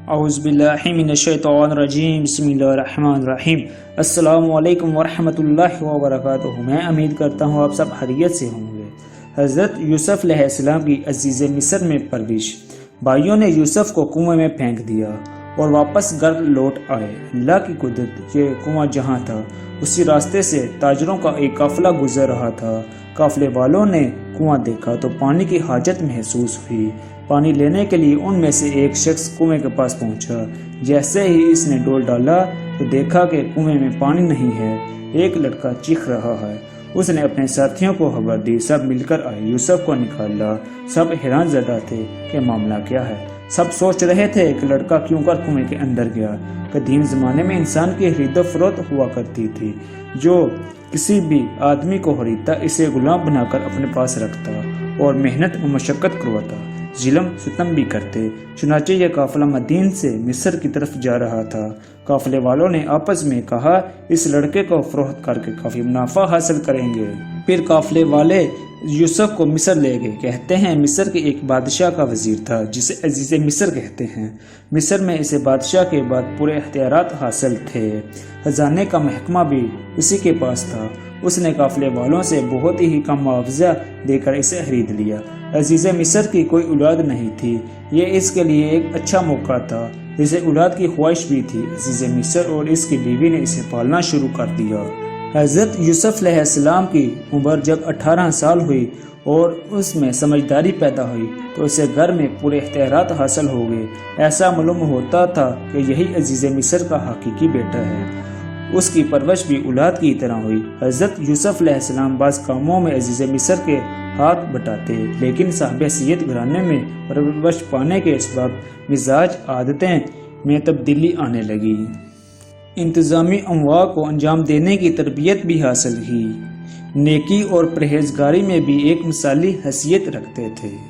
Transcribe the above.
اعوذ باللہ من الشیطان الرجیم بسم اللہ الرحمن الرحیم السلام علیکم ورحمۃ اللہ وبرکاتہ۔ میں امید کرتا ہوں آپ سب خیریت سے ہوں گے۔ حضرت یوسف علیہ السلام کی عزیز مصر میں پرورش۔ بھائیوں نے یوسف کو کنویں میں پھینک دیا اور واپس گھر لوٹ آئے۔ اللہ کی قدرت، یہ کنواں جہاں تھا اسی راستے سے تاجروں کا ایک قافلہ گزر رہا تھا۔ قافلے والوں نے کنواں دیکھا تو پانی کی حاجت محسوس ہوئی۔ پانی لینے کے لیے ان میں سے ایک شخص کنویں کے پاس پہنچا۔ جیسے ہی اس نے ڈول ڈالا تو دیکھا کہ کنویں میں پانی نہیں ہے، ایک لڑکا چیخ رہا ہے۔ اس نے اپنے ساتھیوں کو خبر دی، سب مل کر آئے، یوسف کو نکالا۔ سب حیران زدہ تھے کہ معاملہ کیا ہے۔ سب سوچ رہے تھے کہ لڑکا کیوں کر کنویں کے اندر گیا۔ قدیم زمانے میں انسان کی خرید و فروخت ہوا کرتی تھی، جو کسی بھی آدمی کو خریدتا اسے غلام بنا کر اپنے پاس رکھتا اور محنت و مشقت کرواتا، ظلم ستم بھی کرتے۔ چنانچہ یہ قافلہ مدین سے مصر کی طرف جا رہا تھا۔ قافلے والوں نے آپس میں کہا اس لڑکے کو فروخت کر کے کافی منافع حاصل کریں گے۔ پھر قافلے والے یوسف کو مصر لے گئے۔ کہتے ہیں مصر کے ایک بادشاہ کا وزیر تھا جسے عزیز مصر کہتے ہیں۔ مصر میں اسے بادشاہ کے بعد پورے اختیارات حاصل تھے، خزانے کا محکمہ بھی اسی کے پاس تھا۔ اس نے قافلے والوں سے بہت ہی کم معاوضہ دے کر اسے خرید لیا۔ عزیز مصر کی کوئی اولاد نہیں تھی، یہ اس کے لیے ایک اچھا موقع تھا۔ اسے اولاد کی خواہش بھی تھی۔ عزیز مصر اور اس کی بیوی نے اسے پالنا شروع کر دیا۔ حضرت یوسف علیہ السلام کی عمر جب 18 سال ہوئی اور اس میں سمجھداری پیدا ہوئی تو اسے گھر میں پورے اختیارات حاصل ہو گئے۔ ایسا معلوم ہوتا تھا کہ یہی عزیز مصر کا حقیقی بیٹا ہے۔ اس کی پرورش بھی اولاد کی طرح ہوئی۔ حضرت یوسف علیہ السلام بعض کاموں میں عزیز مصر کے ہاتھ بٹاتے، لیکن صاحب حیثیت گھرانے میں پرورش پانے کے اسباب مزاج عادتیں میں تبدیلی آنے لگی۔ انتظامی امور کو انجام دینے کی تربیت بھی حاصل کی۔ نیکی اور پرہیزگاری میں بھی ایک مثالی حیثیت رکھتے تھے۔